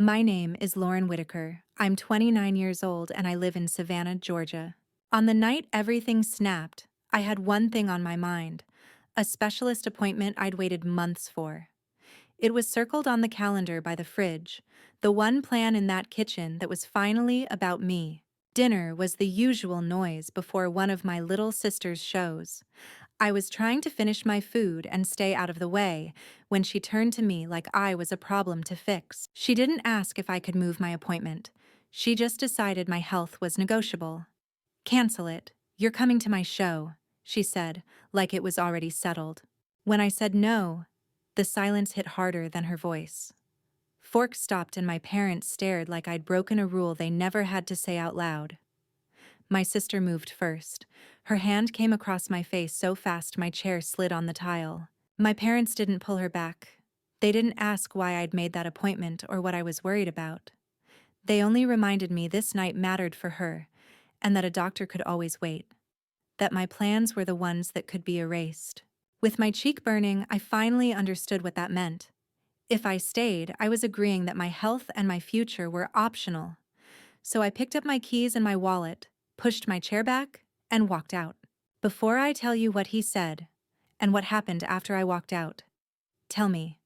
My name is Lauren Whitaker. I'm 29 years old and I live in Savannah, Georgia. On the night everything snapped, I had one thing on my mind, a specialist appointment I'd waited months for. It was circled on the calendar by the fridge, the one plan in that kitchen that was finally about me. Dinner was the usual noise before one of my little sister's shows. I was trying to finish my food and stay out of the way when she turned to me like I was a problem to fix. She didn't ask if I could move my appointment. She just decided my health was negotiable. "Cancel it. You're coming to my show," she said, like it was already settled. When I said no, the silence hit harder than her voice. Forks stopped and my parents stared like I'd broken a rule they never had to say out loud. My sister moved first. Her hand came across my face so fast my chair slid on the tile. My parents didn't pull her back. They didn't ask why I'd made that appointment or what I was worried about. They only reminded me this night mattered for her, and that a doctor could always wait. That my plans were the ones that could be erased. With my cheek burning, I finally understood what that meant. If I stayed, I was agreeing that my health and my future were optional. So I picked up my keys and my wallet, pushed my chair back, and walked out. Before I tell you what he said, and what happened after I walked out, tell me,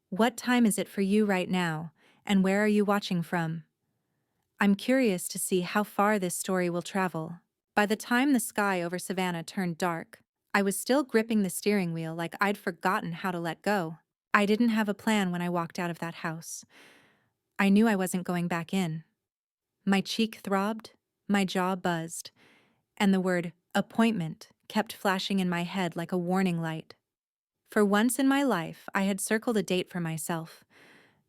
what time is it for you right now, and where are you watching from? I'm curious to see how far this story will travel. By the time the sky over Savannah turned dark, I was still gripping the steering wheel like I'd forgotten how to let go. I didn't have a plan when I walked out of that house. I knew I wasn't going back in. My cheek throbbed, my jaw buzzed, and the word appointment kept flashing in my head like a warning light. For once in my life, I had circled a date for myself,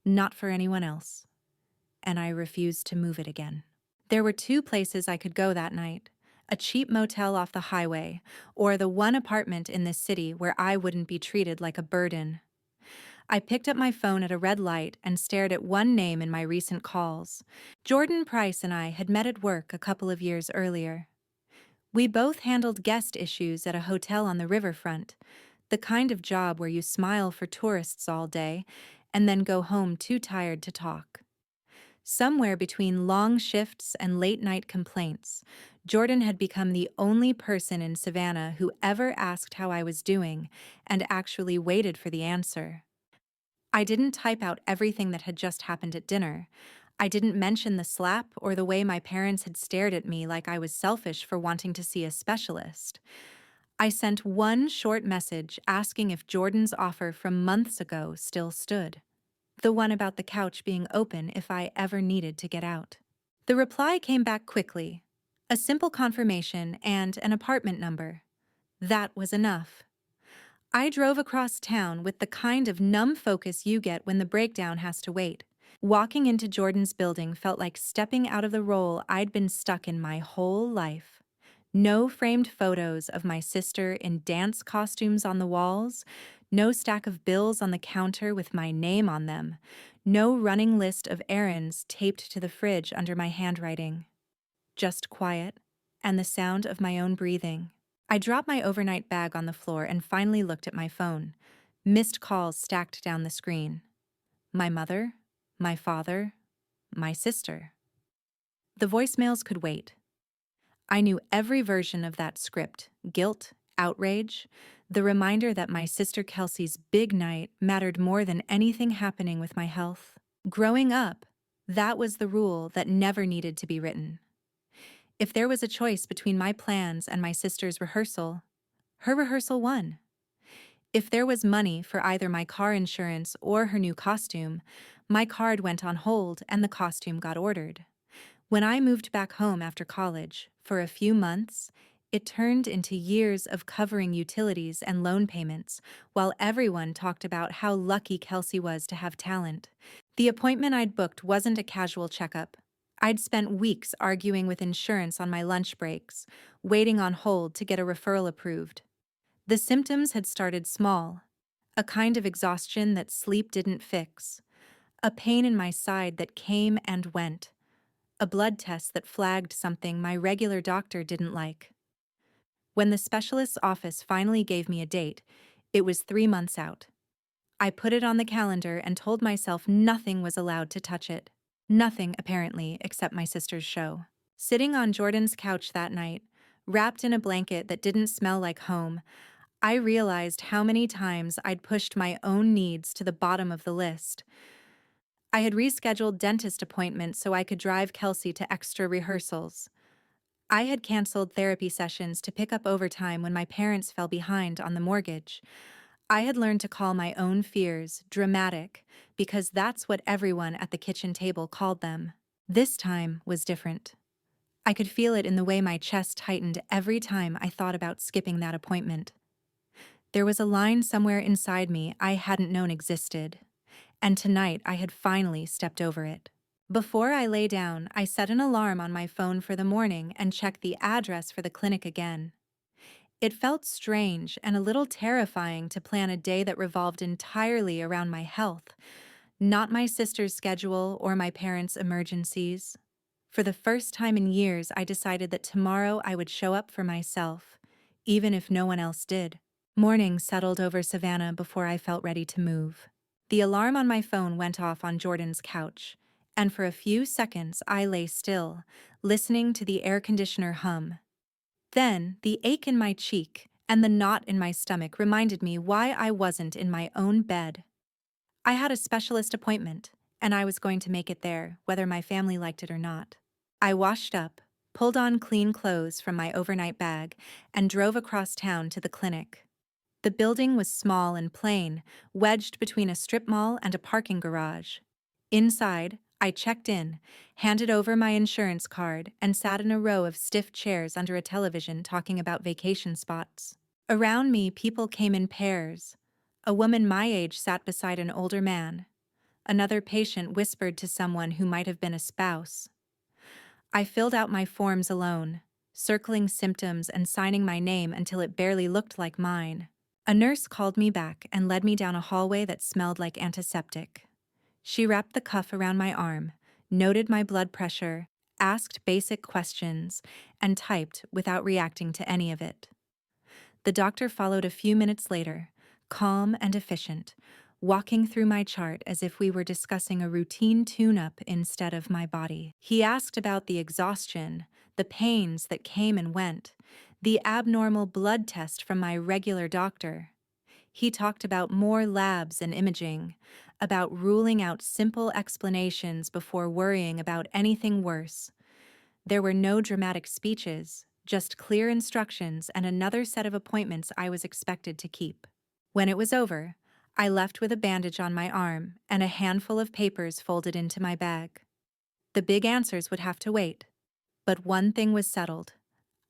not for anyone else, and I refused to move it again. There were two places I could go that night, a cheap motel off the highway, or the one apartment in this city where I wouldn't be treated like a burden. I picked up my phone at a red light and stared at one name in my recent calls. Jordan Price and I had met at work a couple of years earlier. We both handled guest issues at a hotel on the riverfront, the kind of job where you smile for tourists all day and then go home too tired to talk. Somewhere between long shifts and late-night complaints, Jordan had become the only person in Savannah who ever asked how I was doing and actually waited for the answer. I didn't type out everything that had just happened at dinner. I didn't mention the slap or the way my parents had stared at me like I was selfish for wanting to see a specialist. I sent one short message asking if Jordan's offer from months ago still stood. The one about the couch being open if I ever needed to get out. The reply came back quickly. A simple confirmation and an apartment number. That was enough. I drove across town with the kind of numb focus you get when the breakdown has to wait. Walking into Jordan's building felt like stepping out of the role I'd been stuck in my whole life. No framed photos of my sister in dance costumes on the walls, no stack of bills on the counter with my name on them, no running list of errands taped to the fridge under my handwriting. Just quiet, and the sound of my own breathing. I dropped my overnight bag on the floor and finally looked at my phone. Missed calls stacked down the screen. My mother, my father, my sister. The voicemails could wait. I knew every version of that script: guilt, outrage, the reminder that my sister Kelsey's big night mattered more than anything happening with my health. Growing up, that was the rule that never needed to be written. If there was a choice between my plans and my sister's rehearsal, her rehearsal won. If there was money for either my car insurance or her new costume, my card went on hold and the costume got ordered. When I moved back home after college, for a few months, it turned into years of covering utilities and loan payments, while everyone talked about how lucky Kelsey was to have talent. The appointment I'd booked wasn't a casual checkup. I'd spent weeks arguing with insurance on my lunch breaks, waiting on hold to get a referral approved. The symptoms had started small, a kind of exhaustion that sleep didn't fix, a pain in my side that came and went, a blood test that flagged something my regular doctor didn't like. When the specialist's office finally gave me a date, it was 3 months out. I put it on the calendar and told myself nothing was allowed to touch it. Nothing, apparently, except my sister's show. Sitting on Jordan's couch that night, wrapped in a blanket that didn't smell like home, I realized how many times I'd pushed my own needs to the bottom of the list. I had rescheduled dentist appointments so I could drive Kelsey to extra rehearsals. I had canceled therapy sessions to pick up overtime when my parents fell behind on the mortgage. I had learned to call my own fears dramatic because that's what everyone at the kitchen table called them. This time was different. I could feel it in the way my chest tightened every time I thought about skipping that appointment. There was a line somewhere inside me I hadn't known existed, and tonight I had finally stepped over it. Before I lay down, I set an alarm on my phone for the morning and checked the address for the clinic again. It felt strange and a little terrifying to plan a day that revolved entirely around my health, not my sister's schedule or my parents' emergencies. For the first time in years, I decided that tomorrow I would show up for myself, even if no one else did. Morning settled over Savannah before I felt ready to move. The alarm on my phone went off on Jordan's couch, and for a few seconds I lay still, listening to the air conditioner hum. Then, the ache in my cheek and the knot in my stomach reminded me why I wasn't in my own bed. I had a specialist appointment, and I was going to make it there, whether my family liked it or not. I washed up, pulled on clean clothes from my overnight bag, and drove across town to the clinic. The building was small and plain, wedged between a strip mall and a parking garage. Inside, I checked in, handed over my insurance card, and sat in a row of stiff chairs under a television talking about vacation spots. Around me, people came in pairs. A woman my age sat beside an older man. Another patient whispered to someone who might have been a spouse. I filled out my forms alone, circling symptoms and signing my name until it barely looked like mine. A nurse called me back and led me down a hallway that smelled like antiseptic. She wrapped the cuff around my arm, noted my blood pressure, asked basic questions, and typed without reacting to any of it. The doctor followed a few minutes later, calm and efficient, walking through my chart as if we were discussing a routine tune-up instead of my body. He asked about the exhaustion, the pains that came and went, the abnormal blood test from my regular doctor. He talked about more labs and imaging, about ruling out simple explanations before worrying about anything worse. There were no dramatic speeches, just clear instructions and another set of appointments I was expected to keep. When it was over, I left with a bandage on my arm and a handful of papers folded into my bag. The big answers would have to wait, but one thing was settled.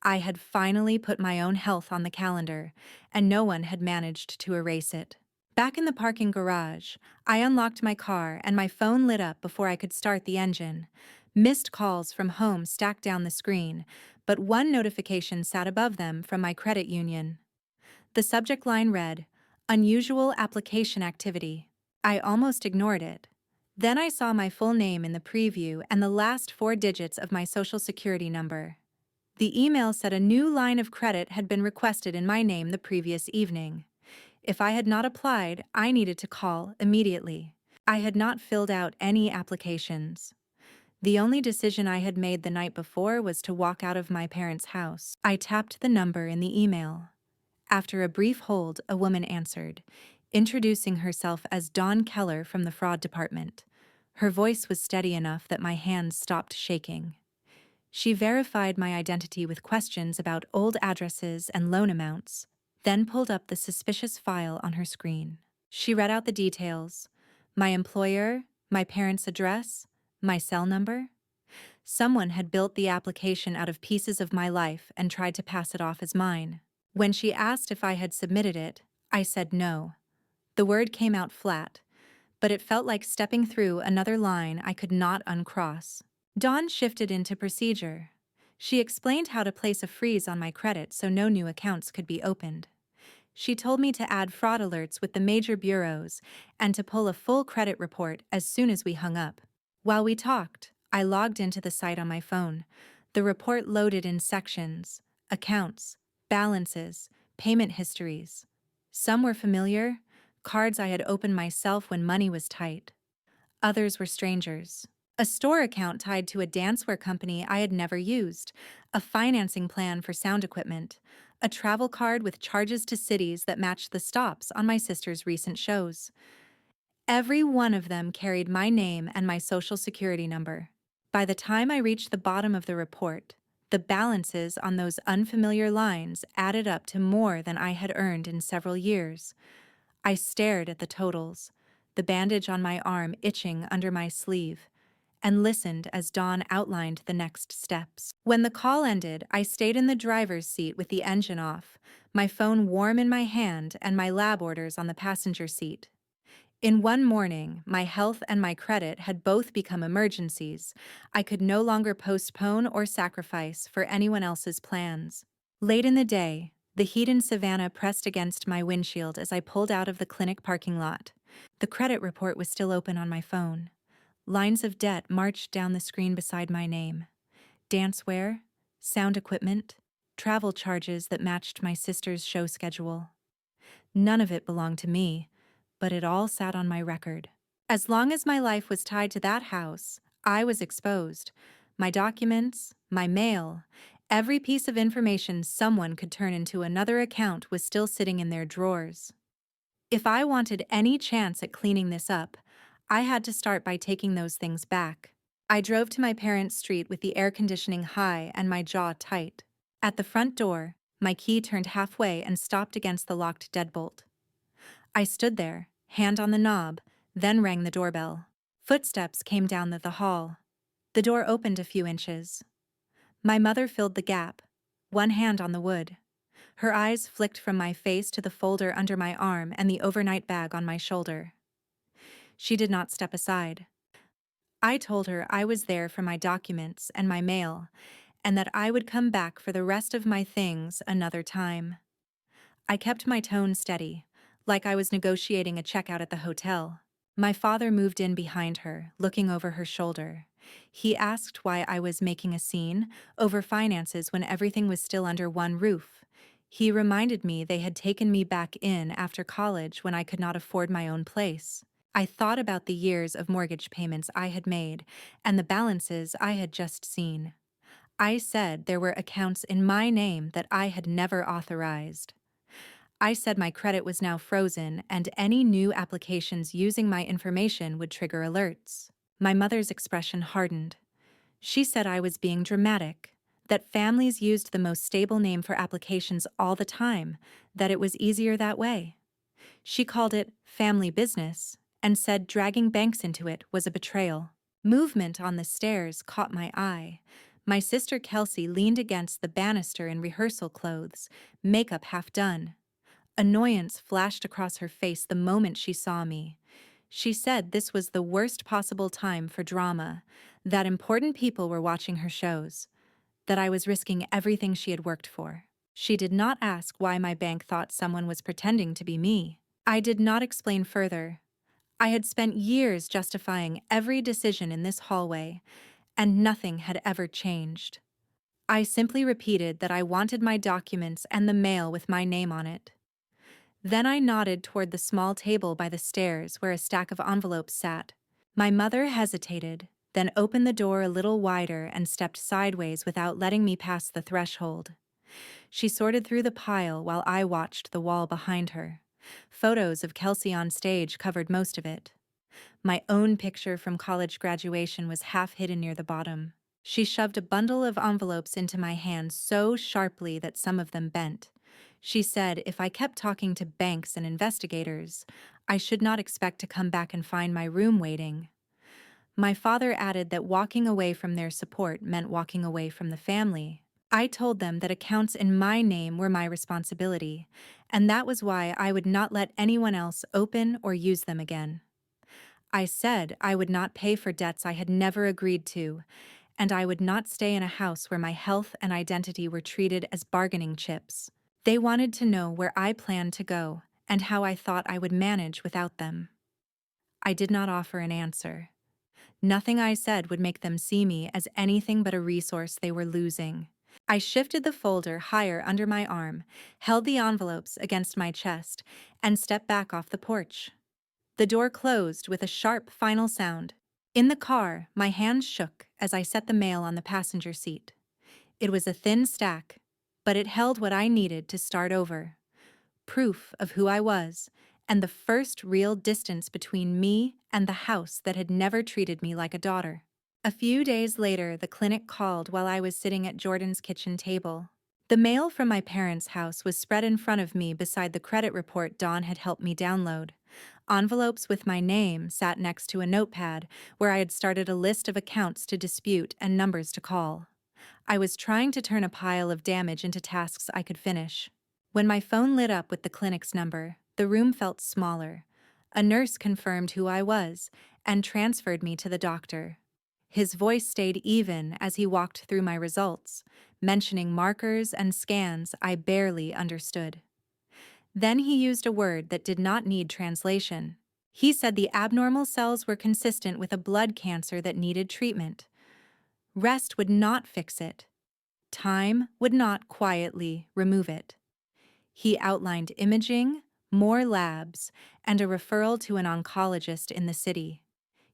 I had finally put my own health on the calendar, and no one had managed to erase it. Back in the parking garage, I unlocked my car and my phone lit up before I could start the engine. Missed calls from home stacked down the screen, but one notification sat above them from my credit union. The subject line read, "Unusual application activity." I almost ignored it. Then I saw my full name in the preview and the last 4 digits of my social security number. The email said a new line of credit had been requested in my name the previous evening. If I had not applied, I needed to call immediately. I had not filled out any applications. The only decision I had made the night before was to walk out of my parents' house. I tapped the number in the email. After a brief hold, a woman answered, introducing herself as Dawn Keller from the fraud department. Her voice was steady enough that my hands stopped shaking. She verified my identity with questions about old addresses and loan amounts, then pulled up the suspicious file on her screen. She read out the details: my employer, my parents' address, my cell number. Someone had built the application out of pieces of my life and tried to pass it off as mine. When she asked if I had submitted it, I said no. The word came out flat, but it felt like stepping through another line I could not uncross. Dawn shifted into procedure. She explained how to place a freeze on my credit so no new accounts could be opened. She told me to add fraud alerts with the major bureaus and to pull a full credit report as soon as we hung up. While we talked, I logged into the site on my phone. The report loaded in sections: accounts, balances, payment histories. Some were familiar: cards I had opened myself when money was tight. Others were strangers. A store account tied to a dancewear company I had never used, a financing plan for sound equipment, a travel card with charges to cities that matched the stops on my sister's recent shows. Every one of them carried my name and my social security number. By the time I reached the bottom of the report, the balances on those unfamiliar lines added up to more than I had earned in several years. I stared at the totals, the bandage on my arm itching under my sleeve, and listened as Dawn outlined the next steps. When the call ended, I stayed in the driver's seat with the engine off, my phone warm in my hand and my lab orders on the passenger seat. In one morning, my health and my credit had both become emergencies. I could no longer postpone or sacrifice for anyone else's plans. Late in the day, the heat in Savannah pressed against my windshield as I pulled out of the clinic parking lot. The credit report was still open on my phone. Lines of debt marched down the screen beside my name. Dancewear, sound equipment, travel charges that matched my sister's show schedule. None of it belonged to me, but it all sat on my record. As long as my life was tied to that house, I was exposed. My documents, my mail, every piece of information someone could turn into another account was still sitting in their drawers. If I wanted any chance at cleaning this up, I had to start by taking those things back. I drove to my parents' street with the air conditioning high and my jaw tight. At the front door, my key turned halfway and stopped against the locked deadbolt. I stood there, hand on the knob, then rang the doorbell. Footsteps came down the hall. The door opened a few inches. My mother filled the gap, one hand on the wood. Her eyes flicked from my face to the folder under my arm and the overnight bag on my shoulder. She did not step aside. I told her I was there for my documents and my mail, and that I would come back for the rest of my things another time. I kept my tone steady, like I was negotiating a checkout at the hotel. My father moved in behind her, looking over her shoulder. He asked why I was making a scene over finances when everything was still under one roof. He reminded me they had taken me back in after college when I could not afford my own place. I thought about the years of mortgage payments I had made and the balances I had just seen. I said there were accounts in my name that I had never authorized. I said my credit was now frozen and any new applications using my information would trigger alerts. My mother's expression hardened. She said I was being dramatic, that families used the most stable name for applications all the time, that it was easier that way. She called it family business and said dragging banks into it was a betrayal. Movement on the stairs caught my eye. My sister Kelsey leaned against the banister in rehearsal clothes, makeup half done. Annoyance flashed across her face the moment she saw me. She said this was the worst possible time for drama, that important people were watching her shows, that I was risking everything she had worked for. She did not ask why my bank thought someone was pretending to be me. I did not explain further. I had spent years justifying every decision in this hallway, and nothing had ever changed. I simply repeated that I wanted my documents and the mail with my name on it. Then I nodded toward the small table by the stairs where a stack of envelopes sat. My mother hesitated, then opened the door a little wider and stepped sideways without letting me pass the threshold. She sorted through the pile while I watched the wall behind her. Photos of Kelsey on stage covered most of it. My own picture from college graduation was half hidden near the bottom. She shoved a bundle of envelopes into my hand so sharply that some of them bent. She said if I kept talking to banks and investigators, I should not expect to come back and find my room waiting. My father added that walking away from their support meant walking away from the family. I told them that accounts in my name were my responsibility, and that was why I would not let anyone else open or use them again. I said I would not pay for debts I had never agreed to, and I would not stay in a house where my health and identity were treated as bargaining chips. They wanted to know where I planned to go and how I thought I would manage without them. I did not offer an answer. Nothing I said would make them see me as anything but a resource they were losing. I shifted the folder higher under my arm, held the envelopes against my chest, and stepped back off the porch. The door closed with a sharp final sound. In the car, my hands shook as I set the mail on the passenger seat. It was a thin stack, but it held what I needed to start over. Proof of who I was, and the first real distance between me and the house that had never treated me like a daughter. A few days later, the clinic called while I was sitting at Jordan's kitchen table. The mail from my parents' house was spread in front of me beside the credit report Dawn had helped me download. Envelopes with my name sat next to a notepad where I had started a list of accounts to dispute and numbers to call. I was trying to turn a pile of damage into tasks I could finish. When my phone lit up with the clinic's number, the room felt smaller. A nurse confirmed who I was and transferred me to the doctor. His voice stayed even as he walked through my results, mentioning markers and scans I barely understood. Then he used a word that did not need translation. He said the abnormal cells were consistent with a blood cancer that needed treatment. Rest would not fix it. Time would not quietly remove it. He outlined imaging, more labs, and a referral to an oncologist in the city.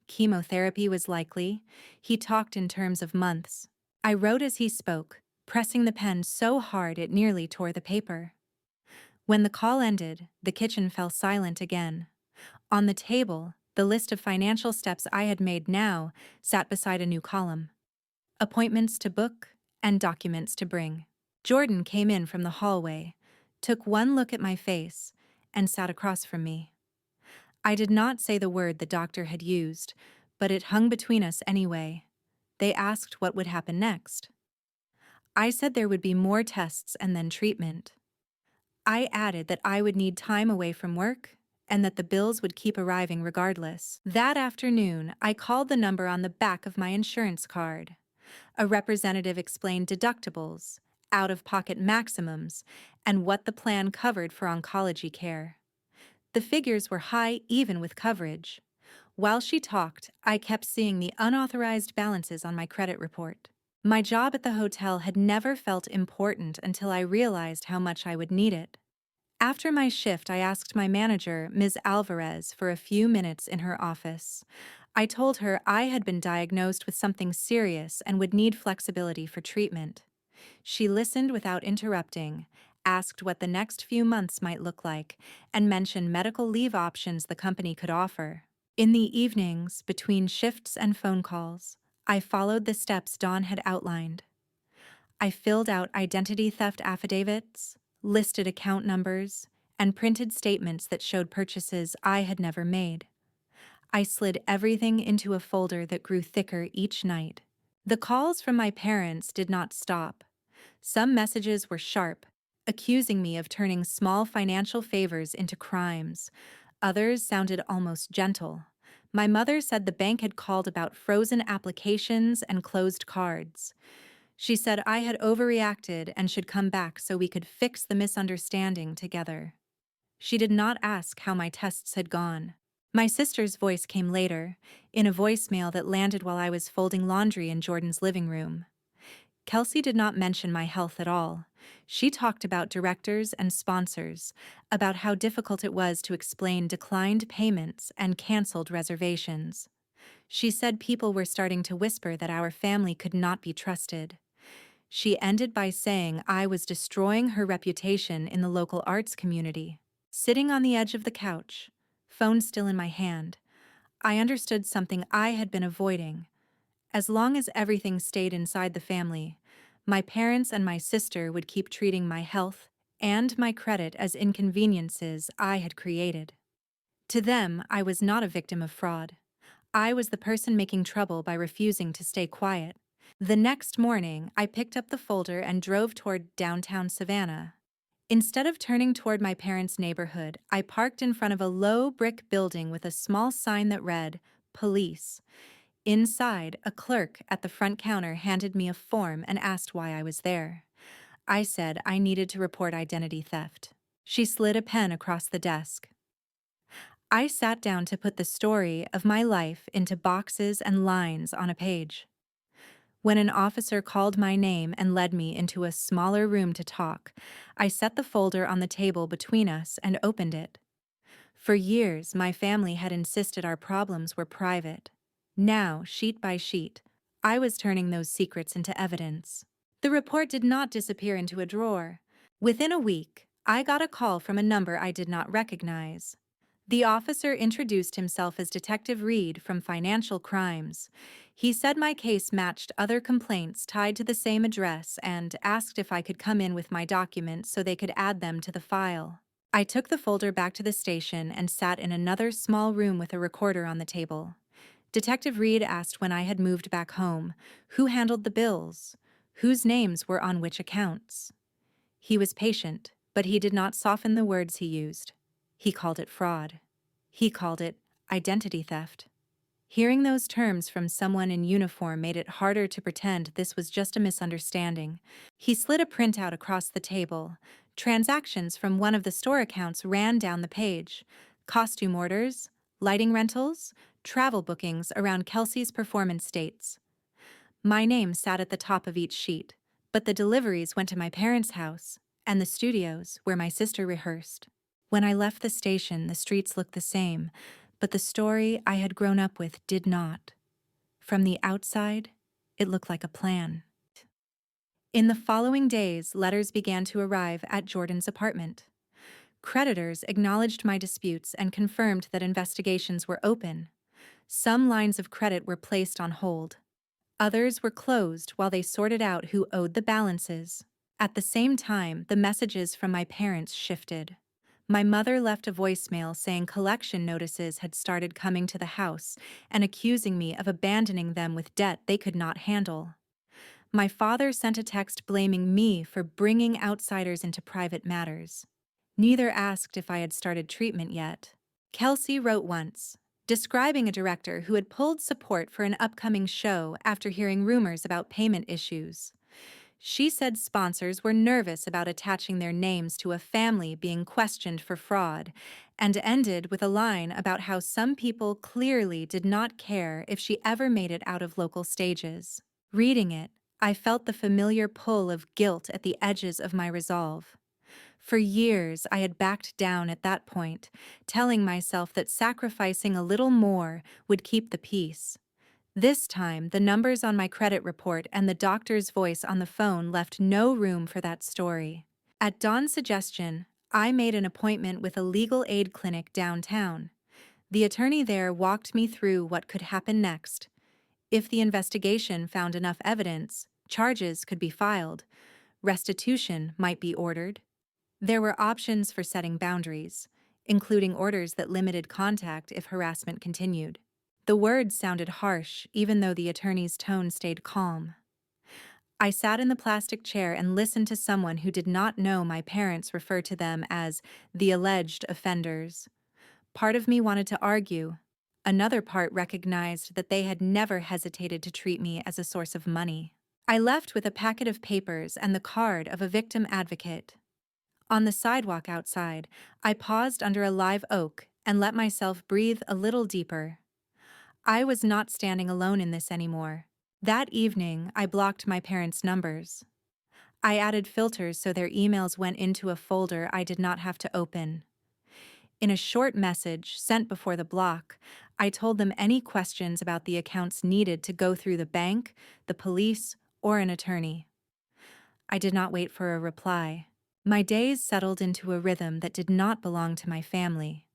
Chemotherapy was likely. He talked in terms of months. I wrote as he spoke, pressing the pen so hard it nearly tore the paper. When the call ended, the kitchen fell silent again. On the table, the list of financial steps I had made now sat beside a new column. Appointments to book and documents to bring. Jordan came in from the hallway, took one look at my face, and sat across from me. I did not say the word the doctor had used, but it hung between us anyway. They asked what would happen next. I said there would be more tests and then treatment. I added that I would need time away from work and that the bills would keep arriving regardless. That afternoon, I called the number on the back of my insurance card. A representative explained deductibles, out-of-pocket maximums, and what the plan covered for oncology care. The figures were high even with coverage. While she talked, I kept seeing the unauthorized balances on my credit report. My job at the hotel had never felt important until I realized how much I would need it. After my shift, I asked my manager, Ms. Alvarez, for a few minutes in her office. I told her I had been diagnosed with something serious and would need flexibility for treatment. She listened without interrupting, asked what the next few months might look like, and mentioned medical leave options the company could offer. In the evenings, between shifts and phone calls, I followed the steps Dawn had outlined. I filled out identity theft affidavits, listed account numbers, and printed statements that showed purchases I had never made. I slid everything into a folder that grew thicker each night. The calls from my parents did not stop. Some messages were sharp, accusing me of turning small financial favors into crimes. Others sounded almost gentle. My mother said the bank had called about frozen applications and closed cards. She said I had overreacted and should come back so we could fix the misunderstanding together. She did not ask how my tests had gone. My sister's voice came later, in a voicemail that landed while I was folding laundry in Jordan's living room. Kelsey did not mention my health at all. She talked about directors and sponsors, about how difficult it was to explain declined payments and canceled reservations. She said people were starting to whisper that our family could not be trusted. She ended by saying I was destroying her reputation in the local arts community. Sitting on the edge of the couch, phone still in my hand, I understood something I had been avoiding. As long as everything stayed inside the family, my parents and my sister would keep treating my health and my credit as inconveniences I had created. To them, I was not a victim of fraud. I was the person making trouble by refusing to stay quiet. The next morning, I picked up the folder and drove toward downtown Savannah. Instead of turning toward my parents' neighborhood, I parked in front of a low brick building with a small sign that read, "Police." Inside, a clerk at the front counter handed me a form and asked why I was there. I said I needed to report identity theft. She slid a pen across the desk. I sat down to put the story of my life into boxes and lines on a page. When an officer called my name and led me into a smaller room to talk, I set the folder on the table between us and opened it. For years, my family had insisted our problems were private. Now, sheet by sheet, I was turning those secrets into evidence. The report did not disappear into a drawer. Within a week, I got a call from a number I did not recognize. The officer introduced himself as Detective Reed from Financial Crimes. He said my case matched other complaints tied to the same address and asked if I could come in with my documents so they could add them to the file. I took the folder back to the station and sat in another small room with a recorder on the table. Detective Reed asked when I had moved back home, who handled the bills, whose names were on which accounts. He was patient, but he did not soften the words he used. He called it fraud. He called it identity theft. Hearing those terms from someone in uniform made it harder to pretend this was just a misunderstanding. He slid a printout across the table. Transactions from one of the store accounts ran down the page. Costume orders, lighting rentals, travel bookings around Kelsey's performance dates. My name sat at the top of each sheet, but the deliveries went to my parents' house and the studios where my sister rehearsed. When I left the station, the streets looked the same, but the story I had grown up with did not. From the outside, it looked like a plan. In the following days, letters began to arrive at Jordan's apartment. Creditors acknowledged my disputes and confirmed that investigations were open. Some lines of credit were placed on hold. Others were closed while they sorted out who owed the balances. At the same time, the messages from my parents shifted. My mother left a voicemail saying collection notices had started coming to the house and accusing me of abandoning them with debt they could not handle. My father sent a text blaming me for bringing outsiders into private matters. Neither asked if I had started treatment yet. Kelsey wrote once, describing a director who had pulled support for an upcoming show after hearing rumors about payment issues. She said sponsors were nervous about attaching their names to a family being questioned for fraud, and ended with a line about how some people clearly did not care if she ever made it out of local stages. Reading it, I felt the familiar pull of guilt at the edges of my resolve. For years, I had backed down at that point, telling myself that sacrificing a little more would keep the peace. This time, the numbers on my credit report and the doctor's voice on the phone left no room for that story. At Dawn's suggestion, I made an appointment with a legal aid clinic downtown. The attorney there walked me through what could happen next. If the investigation found enough evidence, charges could be filed. Restitution might be ordered. There were options for setting boundaries, including orders that limited contact if harassment continued. The words sounded harsh, even though the attorney's tone stayed calm. I sat in the plastic chair and listened to someone who did not know my parents refer to them as the alleged offenders. Part of me wanted to argue. Another part recognized that they had never hesitated to treat me as a source of money. I left with a packet of papers and the card of a victim advocate. On the sidewalk outside, I paused under a live oak and let myself breathe a little deeper. I was not standing alone in this anymore. That evening, I blocked my parents' numbers. I added filters so their emails went into a folder I did not have to open. In a short message sent before the block, I told them any questions about the accounts needed to go through the bank, the police, or an attorney. I did not wait for a reply. My days settled into a rhythm that did not belong to my family.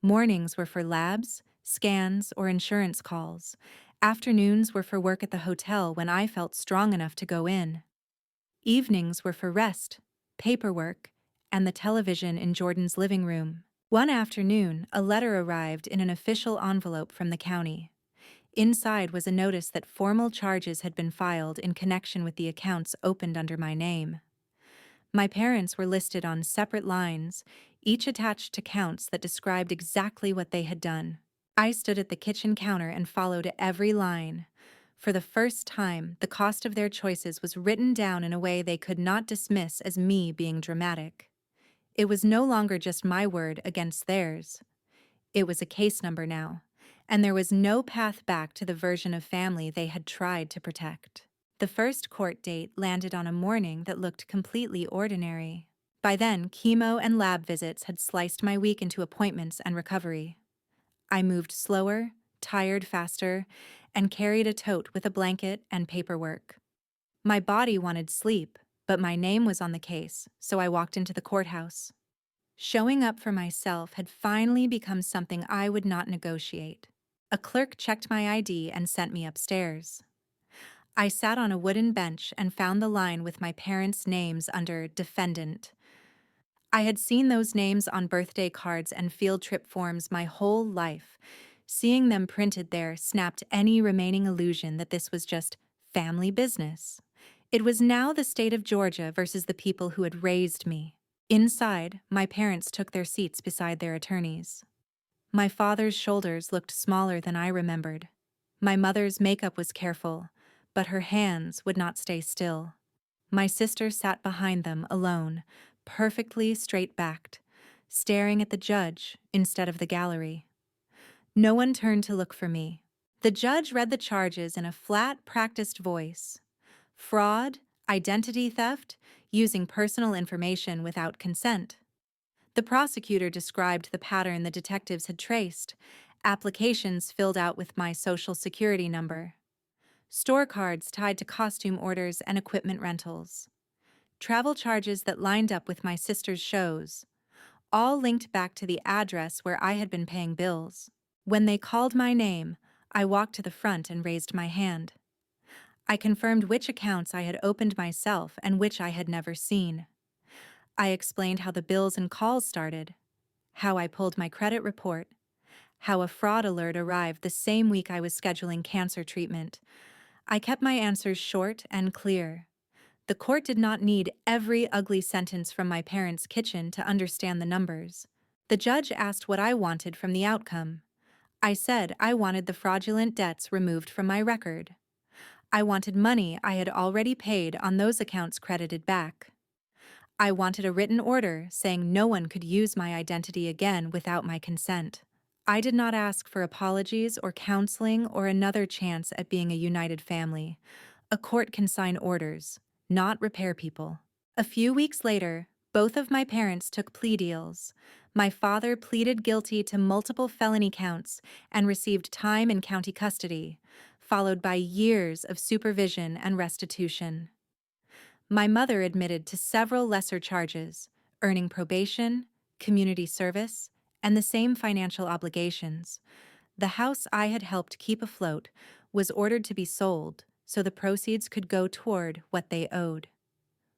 Mornings were for labs, scans, or insurance calls. Afternoons were for work at the hotel when I felt strong enough to go in. Evenings were for rest, paperwork, and the television in Jordan's living room. One afternoon, a letter arrived in an official envelope from the county. Inside was a notice that formal charges had been filed in connection with the accounts opened under my name. My parents were listed on separate lines, each attached to counts that described exactly what they had done. I stood at the kitchen counter and followed every line. For the first time, the cost of their choices was written down in a way they could not dismiss as me being dramatic. It was no longer just my word against theirs. It was a case number now, and there was no path back to the version of family they had tried to protect. The first court date landed on a morning that looked completely ordinary. By then, chemo and lab visits had sliced my week into appointments and recovery. I moved slower, tired faster, and carried a tote with a blanket and paperwork. My body wanted sleep, but my name was on the case, so I walked into the courthouse. Showing up for myself had finally become something I would not negotiate. A clerk checked my ID and sent me upstairs. I sat on a wooden bench and found the line with my parents' names under defendant. I had seen those names on birthday cards and field trip forms my whole life. Seeing them printed there snapped any remaining illusion that this was just family business. It was now the state of Georgia versus the people who had raised me. Inside, my parents took their seats beside their attorneys. My father's shoulders looked smaller than I remembered. My mother's makeup was careful, but her hands would not stay still. My sister sat behind them alone, perfectly straight-backed, staring at the judge instead of the gallery. No one turned to look for me. The judge read the charges in a flat, practiced voice. Fraud, identity theft, using personal information without consent. The prosecutor described the pattern the detectives had traced, applications filled out with my social security number, store cards tied to costume orders and equipment rentals, travel charges that lined up with my sister's shows, all linked back to the address where I had been paying bills. When they called my name, I walked to the front and raised my hand. I confirmed which accounts I had opened myself and which I had never seen. I explained how the bills and calls started, how I pulled my credit report, how a fraud alert arrived the same week I was scheduling cancer treatment. I kept my answers short and clear. The court did not need every ugly sentence from my parents' kitchen to understand the numbers. The judge asked what I wanted from the outcome. I said I wanted the fraudulent debts removed from my record. I wanted money I had already paid on those accounts credited back. I wanted a written order saying no one could use my identity again without my consent. I did not ask for apologies or counseling or another chance at being a united family. A court can sign orders, not repair people. A few weeks later, both of my parents took plea deals. My father pleaded guilty to multiple felony counts and received time in county custody, followed by years of supervision and restitution. My mother admitted to several lesser charges, earning probation, community service, and the same financial obligations. The house I had helped keep afloat was ordered to be sold so the proceeds could go toward what they owed.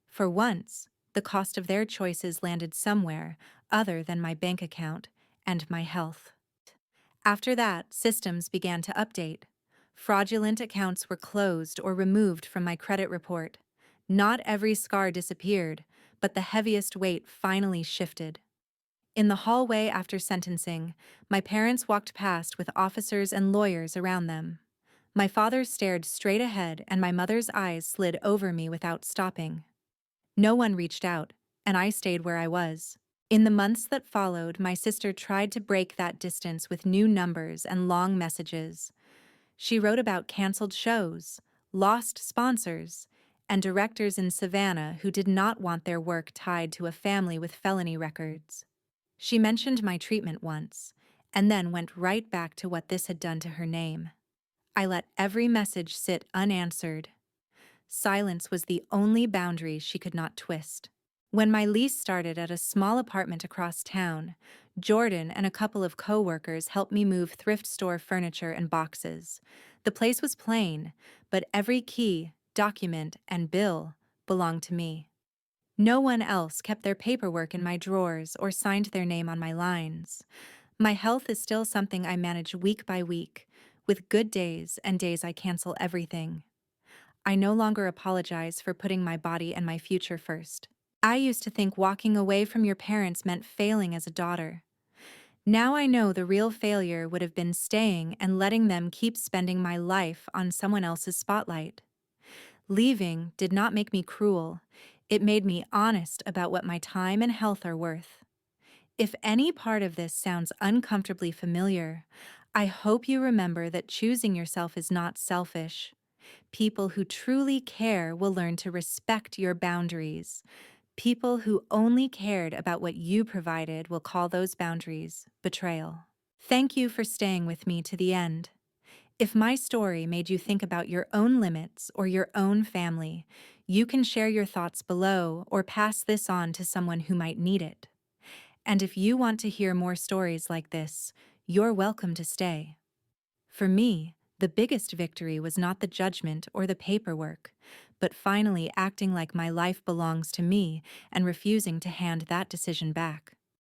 For once, the cost of their choices landed somewhere other than my bank account and my health. After that, systems began to update. Fraudulent accounts were closed or removed from my credit report. Not every scar disappeared, but the heaviest weight finally shifted. In the hallway after sentencing, my parents walked past with officers and lawyers around them. My father stared straight ahead and my mother's eyes slid over me without stopping. No one reached out, and I stayed where I was. In the months that followed, my sister tried to break that distance with new numbers and long messages. She wrote about canceled shows, lost sponsors, and directors in Savannah who did not want their work tied to a family with felony records. She mentioned my treatment once, and then went right back to what this had done to her name. I let every message sit unanswered. Silence was the only boundary she could not twist. When my lease started at a small apartment across town, Jordan and a couple of co-workers helped me move thrift store furniture and boxes. The place was plain, but every key, document, and bill belonged to me. No one else kept their paperwork in my drawers or signed their name on my lines. My health is still something I manage week by week, with good days and days I cancel everything. I no longer apologize for putting my body and my future first. I used to think walking away from your parents meant failing as a daughter. Now I know the real failure would have been staying and letting them keep spending my life on someone else's spotlight. Leaving did not make me cruel. It made me honest about what my time and health are worth. If any part of this sounds uncomfortably familiar, I hope you remember that choosing yourself is not selfish. People who truly care will learn to respect your boundaries. People who only cared about what you provided will call those boundaries betrayal. Thank you for staying with me to the end. If my story made you think about your own limits or your own family, you can share your thoughts below or pass this on to someone who might need it. And if you want to hear more stories like this, you're welcome to stay. For me, the biggest victory was not the judgment or the paperwork, but finally acting like my life belongs to me and refusing to hand that decision back.